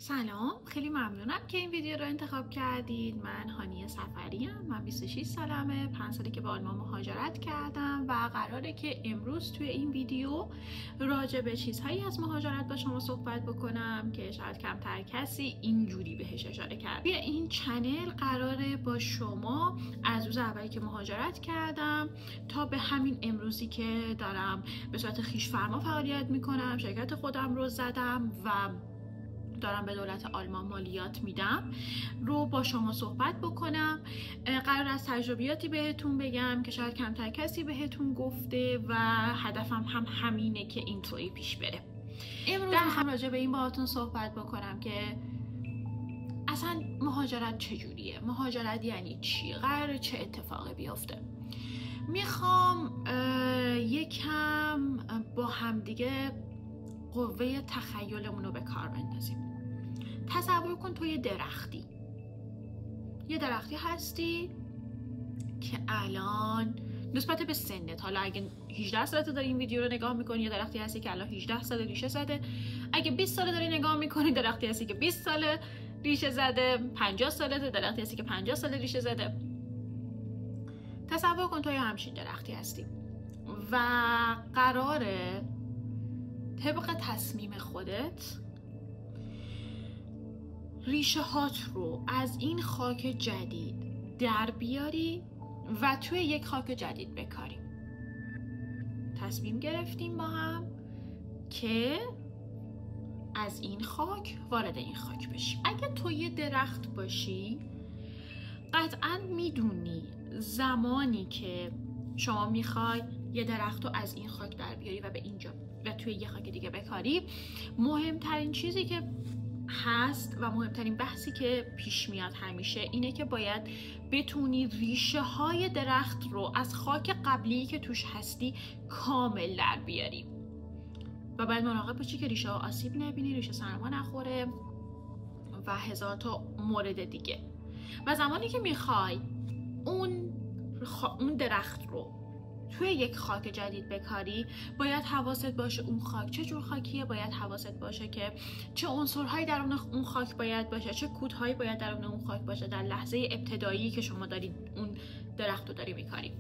سلام، خیلی ممنونم که این ویدیو رو انتخاب کردید. من هانی سفری ام. من 26 سالمه، 5 سالی که به آلمان مهاجرت کردم و قراره که امروز توی این ویدیو راجع به چیزهایی از مهاجرت با شما صحبت بکنم که شاید کمتر کسی اینجوری بهش اشاره کرد. توی این چنل قراره با شما از روز اولی که مهاجرت کردم تا به همین امروزی که دارم به صورت خویش‌فرما فعالیت میکنم، شرکت خودم رو زدم و دارم به دولت آلمان مالیات میدم رو با شما صحبت بکنم. قرار از تجربیاتی بهتون بگم که شاید کمتر کسی بهتون گفته و هدفم هم همینه که اینطوری پیش بره. امروز میخوام راجع به این باهاتون صحبت بکنم که اصلا مهاجرت چجوریه، مهاجرت یعنی چی، قراره چه اتفاقی بیفته. میخوام یکم با همدیگه قوه تخیلمون رو به کار بندازیم. تصور کن تو یه درختی هستی که الان نسبت به سنت، حالا اگه 18 سالت داری این ویدیو رو نگاه میکنی، یه درختی هستی که الان 18 سال ریشه زده. اگه 20 ساله داری نگاه میکنی، درختی هستی که 20 ساله ریشه زده. 50 سالته، درختی هستی که 50 ساله ریشه زده. تصور کن تو یه همچین درختی هستی و قراره طبق تصمیم خودت ریشه هات رو از این خاک جدید در بیاری و توی یک خاک جدید بکاری. تصمیم گرفتیم با هم که از این خاک وارد این خاک بشیم. اگه تو یه درخت باشی، قطعاً میدونی زمانی که شما میخوای یه درخت رو از این خاک در بیاری و به اینجا و توی یه خاک دیگه بکاری، مهمترین چیزی که هست و مهمترین بحثی که پیش میاد همیشه اینه که باید بتونی ریشه های درخت رو از خاک قبلی که توش هستی کامل در بیاری و باید مراقب باشی که ریشه ها آسیب نبینی، ریشه سرما نخوره و هزار تا مورد دیگه. و زمانی که میخوای اون درخت رو توی یک خاک جدید بکاری، باید حواست باشه اون خاک چه جور خاکیه، باید حواست باشه که چه عنصرهایی درون اون خاک باید باشه، چه کودهایی باید درون اون خاک باشه در لحظه ابتدایی که شما دارید اون درخت رو داری میکاری.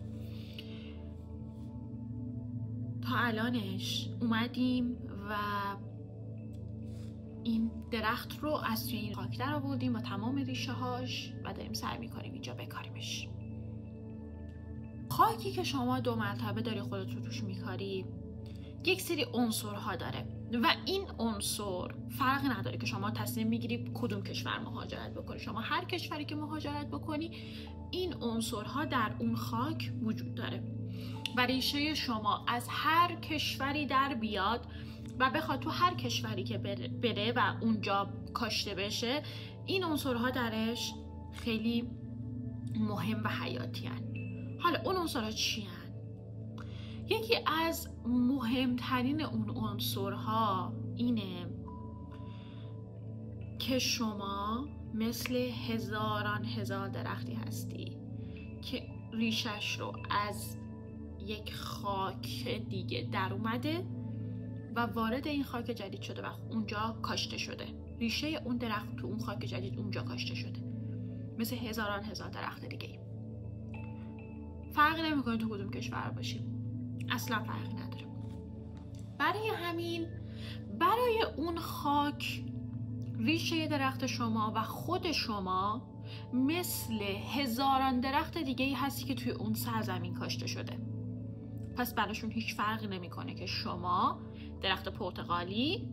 تا الانش اومدیم و این درخت رو از توی این خاک در آوردیم با تمام ریشه هاش و داریم سعی میکنیم اینجا بکاریمش. خاکی که شما 2 مرتبه داری خودت رو توش میکاری یک سری عنصرها داره و این عنصر فرقی نداره که شما تصمیم میگیری کدوم کشور مهاجرت بکنی. شما هر کشوری که مهاجرت بکنی، این عنصرها در اون خاک وجود داره و ریشه شما از هر کشوری در بیاد و بخواد تو هر کشوری که بره و اونجا کاشته بشه، این عنصرها درش خیلی مهم و حیاتی هستند. حالا اون عنصرها چی هستند؟ یکی از مهمترین اون عنصرها اینه که شما مثل هزاران هزار درختی هستی که ریشش رو از یک خاک دیگه در اومده و وارد این خاک جدید شده و اونجا کاشته شده. ریشه اون درخت تو اون خاک جدید اونجا کاشته شده، مثل هزاران هزار درخت دیگه. فرقی نمیکنه تو کدوم کشور باشی، اصلا فرقی نداره. برای همین برای اون خاک ریشه درخت شما و خود شما مثل هزاران درخت دیگه هستی که توی اون سرزمین کاشته شده. پس براشون هیچ فرقی نمیکنه که شما درخت پرتقالی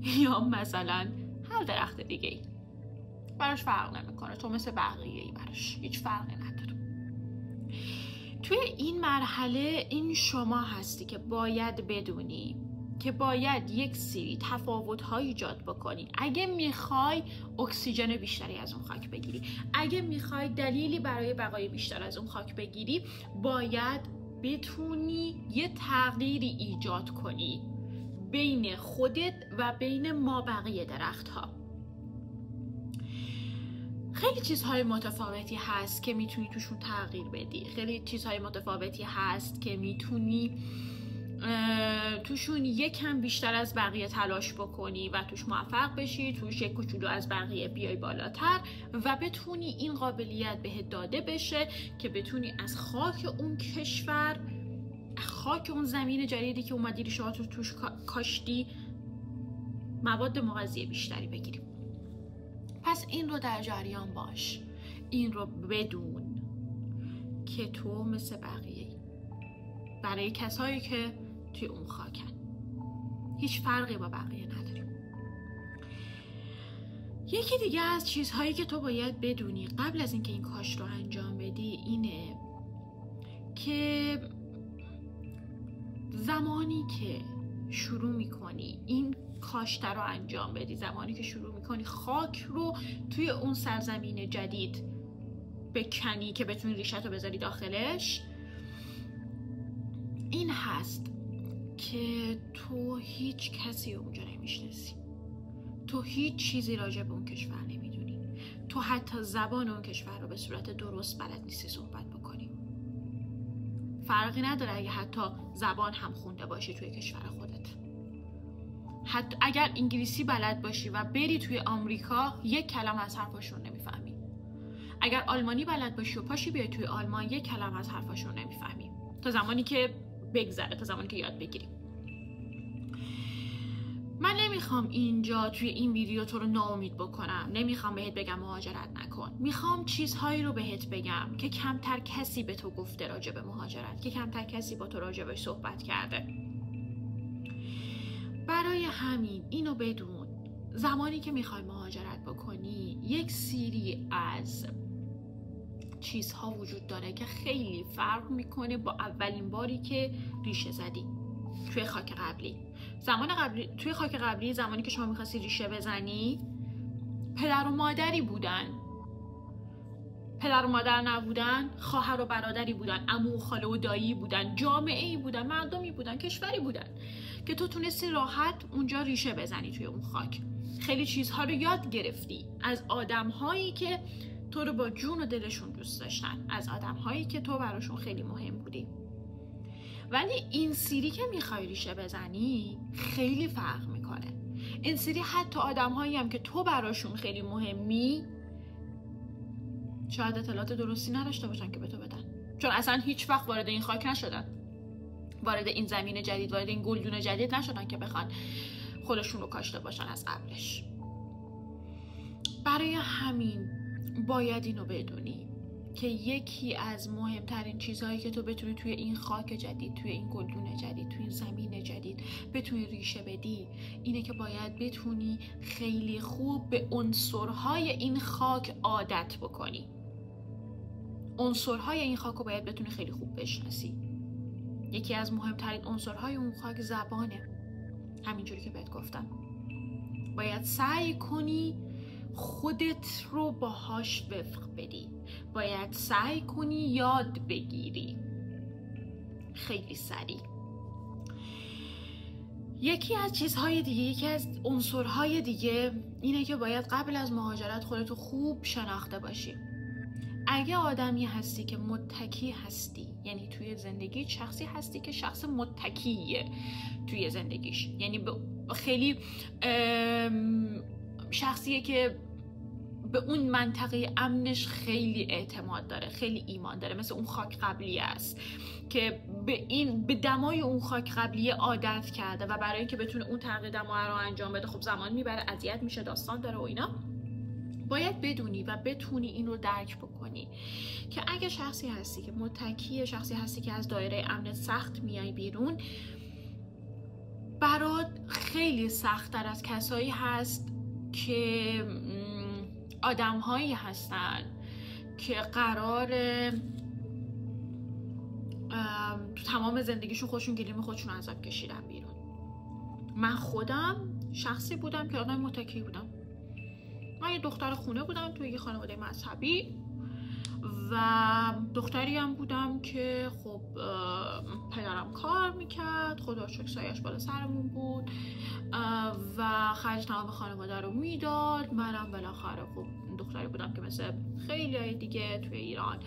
یا مثلا هر درخت دیگه ای، براش فرق نمیکنه. تو مثل بقیه ای، براش هیچ فرقی نداره. توی این مرحله این شما هستی که باید بدونی که باید یک سری تفاوت‌ها ایجاد بکنی. اگه میخوای اکسیژن بیشتری از اون خاک بگیری، اگه میخوای دلیلی برای بقای بیشتر از اون خاک بگیری، باید بتونی یه تغییری ایجاد کنی بین خودت و بین ما بقیه درخت‌ها. خیلی چیزهای متفاوتی هست که میتونی توشون تغییر بدی. خیلی چیزهای متفاوتی هست که میتونی توشون یکم بیشتر از بقیه تلاش بکنی و توش موفق بشی، توش یک کوچولو از بقیه بیای بالاتر و بتونی این قابلیت بهت داده بشه که بتونی از خاک اون کشور، خاک اون زمین جدیدی که اومدی ریشه‌هات رو توش کاشتی، مواد مغذی بیشتری بگیری. پس این رو در جریان باش، این رو بدون که تو مثل بقیه، برای کسایی که توی اون خاکن هیچ فرقی با بقیه نداریم. یکی دیگه از چیزهایی که تو باید بدونی قبل از اینکه این کاشت رو انجام بدی اینه که زمانی که شروع میکنی این کاشت رو انجام بدی، زمانی که شروع میکنی خاک رو توی اون سرزمین جدید بکنی که بتونی ریشت رو بذاری داخلش، این هست که تو هیچ کسی اونجا نمیشناسی، تو هیچ چیزی راجع به اون کشور نمیدونی، تو حتی زبان اون کشور رو به صورت درست بلد نیستی صحبت بکنی. فرقی نداره اگه حتی زبان هم خونده باشی توی کشور خودت، حتی اگر انگلیسی بلد باشی و بری توی آمریکا یک کلمه از حرفاشون نمیفهمی، اگر آلمانی بلد باشی و پاشی بیای توی آلمان یک کلمه از حرفاشون نمیفهمی، تا زمانی که بگذره، تا زمانی که یاد بگیری. من نمیخوام اینجا توی این ویدیو تو رو ناامید بکنم، نمیخوام بهت بگم مهاجرت نکن، میخوام چیزهایی رو بهت بگم که کمتر کسی به تو گفته راجع به مهاجرت، که کمتر کسی با تو راجع بهش صحبت کرده. برای همین اینو بدون، زمانی که میخوای مهاجرت بکنی یک سری از چیزها وجود داره که خیلی فرق میکنه با اولین باری که ریشه زدی توی خاک قبلی. توی خاک قبلی زمانی که شما میخواستی ریشه بزنی، پدر و مادری بودن، پدر و مادر نبودن، خواهر و برادری بودن، عمو و خاله و دایی بودن، جامعه‌ای بودن، مردمی بودن، کشوری بودن که تو تونستی راحت اونجا ریشه بزنی توی اون خاک. خیلی چیزها رو یاد گرفتی از آدم‌هایی که تو رو با جون و دلشون دوست داشتن، از آدم‌هایی که تو براشون خیلی مهم بودی. ولی این سری که میخوای ریشه بزنی خیلی فرق میکنه. این سری حتی آدم‌هایی هم که تو براشون خیلی مهمی شاید اطلاعات درستی نداشته باشن که به تو بدن، چون اصلا هیچ وقت وارد این خاک نشدن، وارد این زمین جدید، وارد این گلدون جدید نشدن که بخوان خودشون رو کاشته باشن از قبلش. برای همین باید اینو بدونی که یکی از مهمترین چیزهایی که تو بتونی توی این خاک جدید، توی این گلدون جدید، توی این زمین جدید بتونی ریشه بدی، اینه که باید بتونی خیلی خوب به عنصرهای این خاک عادت بکنی. عنصرهای این خاک رو باید بتونی خیلی خوب بشناسی. یکی از مهمترین عنصرهای اون خاک زبانه. همینجوری که بهت گفتم، باید سعی کنی خودت رو باهاش وفق بدی، باید سعی کنی یاد بگیری خیلی سریع. یکی از چیزهای دیگه، یکی از عنصرهای دیگه اینه که باید قبل از مهاجرت خودتو خوب شناخته باشی. اگه آدمی هستی که متکی هستی، یعنی توی زندگی شخصی هستی که شخص متکیه توی زندگیش، یعنی خیلی شخصیه که به اون منطقه امنش خیلی اعتماد داره، خیلی ایمان داره، مثل اون خاک قبلی است که به دمای اون خاک قبلی عادت کرده و برای اینکه بتونه اون تغییر دما رو انجام بده خب زمان میبره، اذیت میشه، داستان داره و اینا. باید بدونی و بتونی این رو درک بکنی که اگه شخصی هستی که متکیه، شخصی هستی که از دایره امنت سخت میای بیرون، برات خیلی سخت‌تر از کسایی هست که آدم‌هایی هستن که قرار تو تمام زندگیشون خودشون گلیم خودشون عذاب کشیدن بیرون. من خودم شخصی بودم که آدم متکی بودم. من یه دختر خونه بودم توی یه خانواده مذهبی و دختری هم بودم که خب پدرم کار میکرد، خدا شکر سایش بالا سرمون بود و خرج تمام خانواده رو میداد. منم بالاخره خب دختری بودم که مثل خیلی های دیگه توی ایران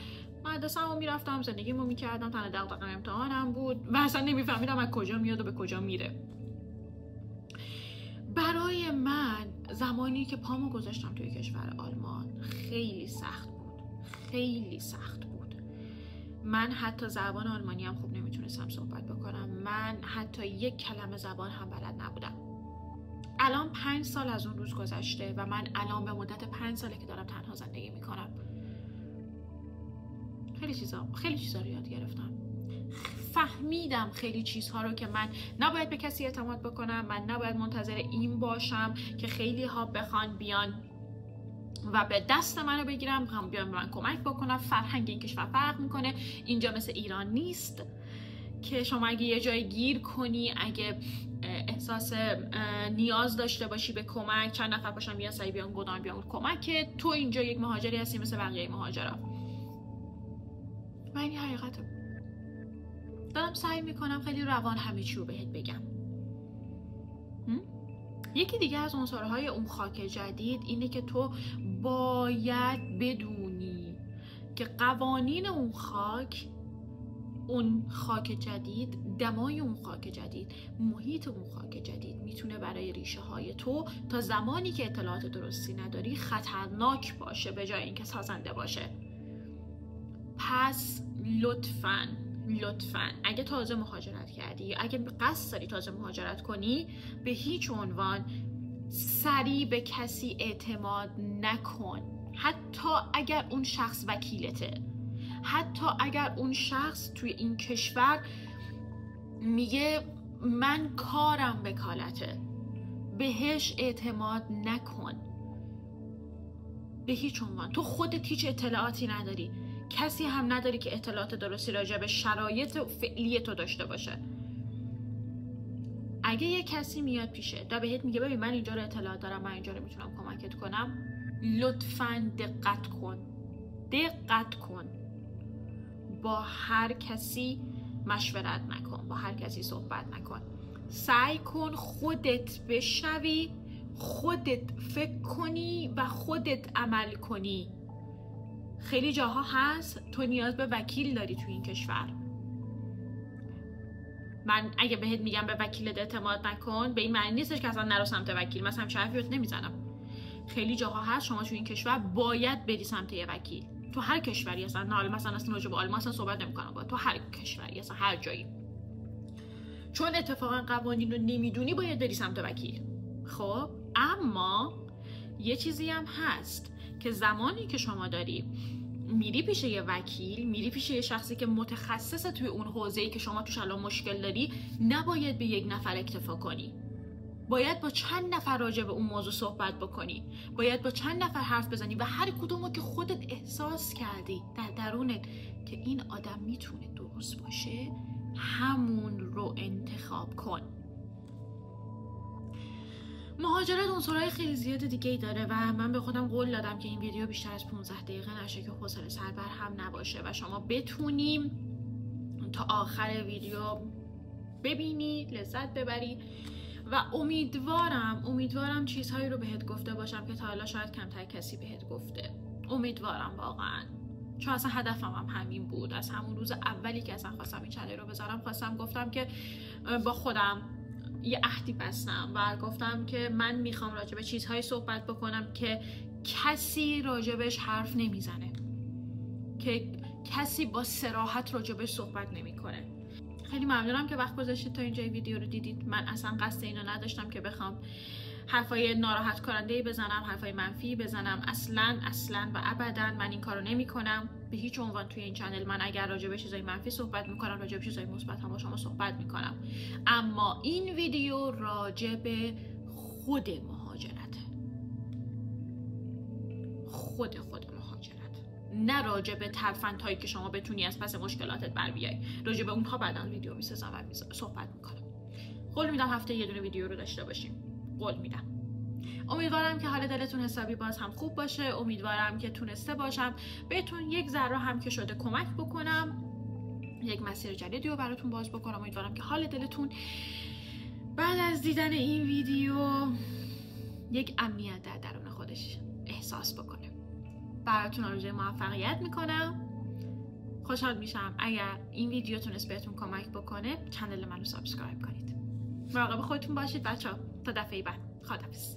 مدرسه‌مو میرفتم، زندگیمو میکردم، تنها دغدغه‌م امتحانم بود و اصلا نمیفهمیدم از کجا میاد و به کجا میره. برای من زمانی که پامو گذاشتم توی کشور آلمان خیلی سخت بود، خیلی سخت بود. من حتی زبان آلمانی هم خوب نمیتونستم صحبت بکنم، من حتی یک کلمه زبان هم بلد نبودم. الان 5 سال از اون روز گذشته و من الان به مدت 5 ساله که دارم تنها زندگی میکنم. خیلی چیزا رو یاد گرفتم، فهمیدم خیلی چیزها رو که من نباید به کسی اعتماد بکنم، من نباید منتظر این باشم که خیلی ها بخوان بیان و به دست منو بگیرم، هم بیان من کمک بکنم. فرهنگ این کشور فرق میکنه، اینجا مثل ایران نیست که شما اگه یه جای گیر کنی، اگه احساس نیاز داشته باشی به کمک، چند نفر باشن بیان سعی بیان گدام بیان کمک، تو اینجا یک مهاجری هستی مثل بقیه مهاجرا. من این حقیقته، دارم سعی میکنم خیلی روان همه چی رو بهت بگم. یکی دیگه از عنصرهای اون خاک جدید اینه که تو باید بدونی که قوانین اون خاک جدید، دمای اون خاک جدید، محیط اون خاک جدید میتونه برای ریشه های تو تا زمانی که اطلاعات درستی نداری خطرناک باشه به جای اینکه سازنده باشه. پس لطفاً اگه تازه مهاجرت کردی، اگه قصد داری تازه مهاجرت کنی، به هیچ عنوان سریع به کسی اعتماد نکن، حتی اگر اون شخص وکیلته، حتی اگر اون شخص توی این کشور میگه من کارم وکالته، بهش اعتماد نکن به هیچ عنوان. تو خودت هیچ اطلاعاتی نداری، کسی هم نداری که اطلاعات درستی راجع به شرایط فعلی تو داشته باشه. اگه یه کسی میاد پیشه و بهت میگه ببین من اینجا رو اطلاعات دارم، من اینجا رو میتونم کمکت کنم، لطفاً دقت کن. با هر کسی مشورت نکن، با هر کسی صحبت نکن. سعی کن خودت بشنوی، خودت فکر کنی و خودت عمل کنی. خیلی جاها هست تو نیاز به وکیل داری توی این کشور. من اگه بهت میگم به وکیلت اعتماد نکن، به این معنی نیستش که اصلا نرو سمت وکیل، مثلا همچین حرفی بهت نمیزنم. خیلی جاها هست شما توی این کشور باید بری سمت یه وکیل، تو هر کشوری اصلا، نه مثلا راجع به آلمان اصلا صحبت نمی‌کنم، با تو هر کشوری اصلا هر جایی، چون اتفاقا قوانین رو نمیدونی باید بری سمت وکیل. خب اما یه چیزی هم هست که زمانی که شما داری میری پیش یه وکیل، میری پیش یه شخصی که متخصصه توی اون حوزه‌ای که شما توش الان مشکل داری، نباید به یک نفر اکتفا کنی، باید با چند نفر راجع به اون موضوع صحبت بکنی، باید با چند نفر حرف بزنی و هر کدومو که خودت احساس کردی در درونت که این آدم میتونه درست باشه، همون رو انتخاب کن. مهاجرت عنصرهای خیلی زیاد دیگه ای داره و من به خودم قول دادم که این ویدیو بیشتر از 15 دقیقه نشه که حوصله سر بر هم نباشه و شما بتونیم تا آخر ویدیو ببینی، لذت ببری و امیدوارم چیزهایی رو بهت گفته باشم که تا حالا شاید کمتر کسی بهت گفته. امیدوارم واقعا، چون اصلا هدفم هم همین بود. از همون روز اولی که اصلا خواستم این چنل رو بذارم، گفتم که با خودم یه عهدی بستم و گفتم که من میخوام راجع به چیزهایی صحبت بکنم که کسی راجبش حرف نمیزنه، که کسی با صراحت راجبش صحبت نمیکنه. خیلی ممنونم که وقت گذاشتید تا اینجا ویدیو رو دیدید. من اصلا قصد اینو نداشتم که بخوام حرفای ناراحت کننده بزنم، حرفای منفی بزنم، اصلا و ابدا من این کارو نمیکنم به هیچ عنوان. توی این چنل من اگر راجع به چیزای منفی صحبت میکنم، راجع به چیزای مثبت هم با شما صحبت میکنم، اما این ویدیو راجع به خود مهاجرته، خود مهاجرت، نه راجع به ترفندهایی که شما بتونی از پس مشکلاتت بر بیای. راجع به اونها بعداً ویدیو میسازم و صحبت میکنم. قول میدم هفته یه دونه ویدیو رو داشته باشیم، قول میدم. امیدوارم که حال دلتون حسابی باز هم خوب باشه. امیدوارم که تونسته باشم بهتون یک ذره هم که شده کمک بکنم، یک مسیر جدیدی رو براتون باز بکنم. امیدوارم که حال دلتون بعد از دیدن این ویدیو یک امنیت در درون خودش احساس بکنه. براتون آرزوی موفقیت میکنم خوشحال میشم اگر این ویدیو تونست بهتون کمک بکنه. چنل منو سابسکرایب کنید. مراقب خودتون باشید بچه‌ها. تا دفعه بعد. خداحافظ.